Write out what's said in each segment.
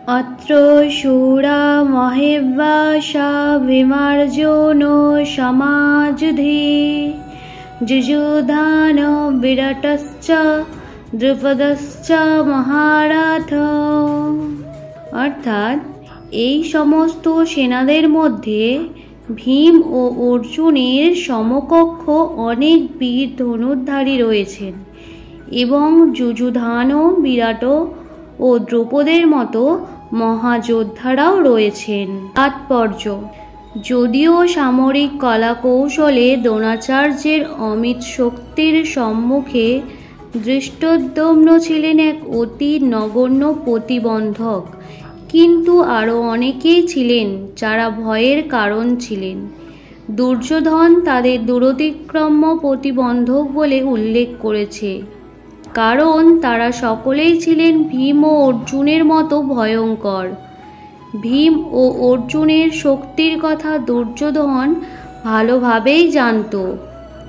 अत्र शूरा महेव्यासा भीमार्जुनो समाजुधि जुजुधान विराटश्च দ্রুপদশ্চ মহারথ। অর্থাৎ এই সমস্ত সেনাদের মধ্যে ভীম ও অর্জুনের সমকক্ষ অনেক বীর ধনুর্ধারী রয়েছেন এবং যুযুধান, বিরাট ও দ্রৌপদের মতো মহাযোদ্ধারাও রয়েছেন। তাৎপর্য: যদিও সামরিক কলা কৌশলে দ্রোণাচার্যের অমিত শক্তির সম্মুখে ধৃষ্টদ্যুম্ন ছিলেন এক অতি নগণ্য প্রতিবন্ধক, কিন্তু আরও অনেকেই ছিলেন যারা ভয়ের কারণ ছিলেন। দুর্যোধন তাদের দুরতিক্রম্য প্রতিবন্ধক বলে উল্লেখ করেছে, কারণ তারা সকলেই ছিলেন ভীম ও অর্জুনের মতো ভয়ঙ্কর। ভীম ও অর্জুনের শক্তির কথা দুর্যোধন ভালোভাবেই জানত,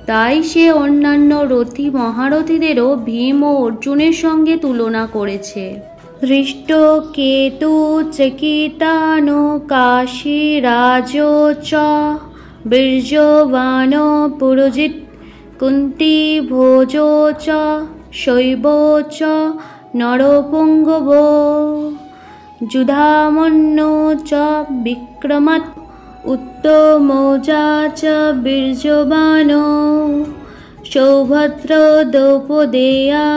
তাই সে অন্যান্য রথী মহারথীদেরও ভীম ও অর্জুনের সঙ্গে তুলনা করেছে। ধৃষ্টকেতু চকিতানো কাশীরাজো চ বীর্যবান পুরজিৎ কুন্তিভোজো চ শৈবো চ নরপুঙ্গব যুধামন্যো চ বিক্রমাৎ উত্তমৌজা চ বীর্যবান সৌভদ্র দ্রৌপদেয়া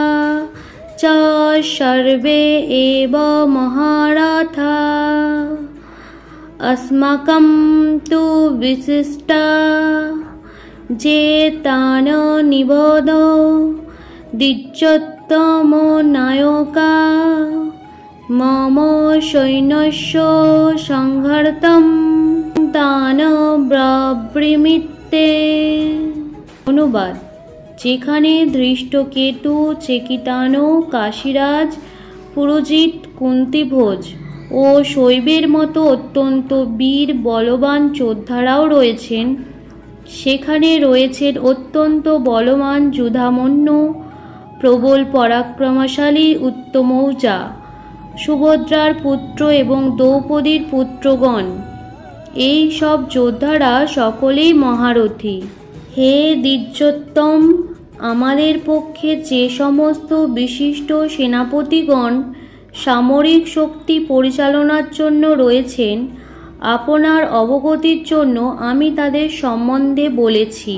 চ সর্বে এব মহারথা। अस्माकं तु विशिष्टा जे तान निबोधो द्विजोत्तमो नायका मम सैन्यस्य संघर्तं तान ব্রাবৃমিতে। অনুবাদ: যেখানে ধৃষ্টকেতু, চেকিতানো, কাশীরাজ, পুরোজিত, কুন্তিভোজ ও শৈবের মতো অত্যন্ত বীর বলবান যোদ্ধারাও রয়েছেন, সেখানে রয়েছেন অত্যন্ত বলবান যুধামন্যু, প্রবল পরাক্রমশালী উত্তমৌজা, সুভদ্রার পুত্র এবং দ্রৌপদীর পুত্রগণ। এই সব যোদ্ধারা সকলেই মহারথী। হে দ্বিজোত্তম, আমাদের পক্ষে যে সমস্ত বিশিষ্ট সেনাপতিগণ সামরিক শক্তি পরিচালনার জন্য রয়েছেন, আপনার অবগতির জন্য আমি তাদের সম্বন্ধে বলেছি।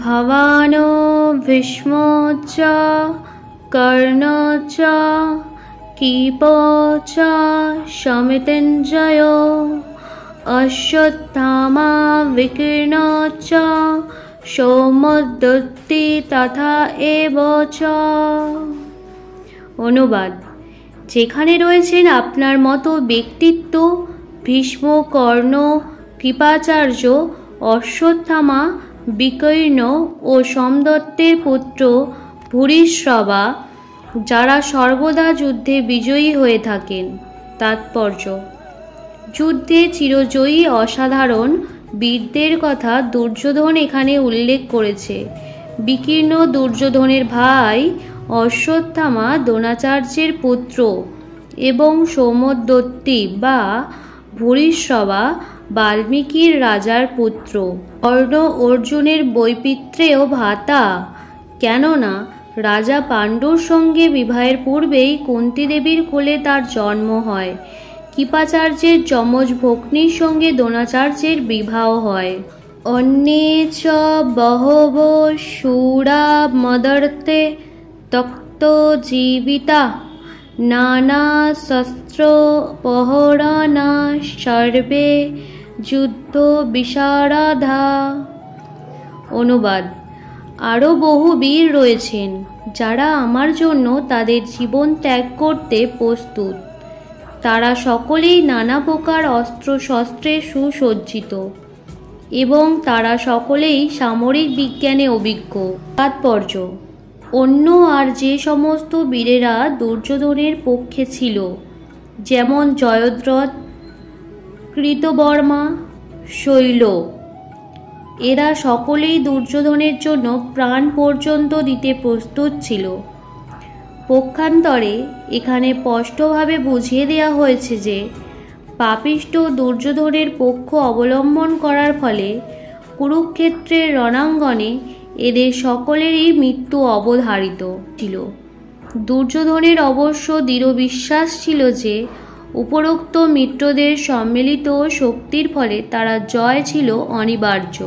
ভবান ভীষ্ম চ কর্ণ চ কৃপ চ সমিতিঞ্জয় অশ্বত্থামা বিকীর্ণ চ সৌমদত্তি তথা এব চ। অনুবাদ: যেখানে রয়েছেন আপনার মতো ব্যক্তিত্ব ভীষ্ম, কর্ণ, কৃপাচার্য, অশ্বত্থামা, বিকর্ণ ও সোমদত্তের পুত্র ভূরিশ্রবা, যারা সর্বদা যুদ্ধে বিজয়ী হয়ে থাকেন। তাৎপর্য: যুদ্ধে চিরজয়ী অসাধারণ বীরদের কথা দুর্যোধন এখানে উল্লেখ করেছে। বিকীর্ণ দুর্যোধনের ভাই, অশ্বত্থামা দ্রোণাচার্যের পুত্র এবং সৌমদত্তি বা ভূরিশ্রবা বাল্মীকির রাজার পুত্র। কর্ণ অর্জুনের বৈপিত্রেয় ভ্রাতা, কেননা রাজা পাণ্ডুর সঙ্গে বিবাহের পূর্বেই কুন্তী দেবীর কোলে তার জন্ম হয়। কৃপাচার্যের যমজ ভগ্নীর সঙ্গে দ্রোণাচার্যের বিবাহ হয়। অন্যে চ বহব শূরা মদর্তে তক্ত জীবিতা নানা শস্ত্র পহরণা সর্বে যুদ্ধ বিশারদা। অনুবাদ: আরও বহু বীর রয়েছেন যারা আমার জন্য তাদের জীবন ত্যাগ করতে প্রস্তুত। তারা সকলেই নানা প্রকার অস্ত্র শস্ত্রে সুসজ্জিত এবং তারা সকলেই সামরিক বিজ্ঞানে অভিজ্ঞ। তাৎপর্য: অন্য আর যে সমস্ত বীরেরা দুর্যোধনের পক্ষে ছিল, যেমন জয়দ্রথ, কৃতবর্মা, শৈল, এরা সকলেই দুর্যোধনের জন্য প্রাণ পর্যন্ত দিতে প্রস্তুত ছিল। পক্ষান্তরে এখানে স্পষ্টভাবে বুঝিয়ে দেওয়া হয়েছে যে পাপিষ্ঠ দুর্যোধনের পক্ষ অবলম্বন করার ফলে কুরুক্ষেত্রের রণাঙ্গনে এদের সকলেরই মৃত্যু অবধারিত ছিল। দুর্যোধনের অবশ্য দৃঢ় বিশ্বাস ছিল যে উপরোক্ত মিত্রদের সম্মিলিত শক্তির ফলে তারা জয় ছিল অনিবার্য।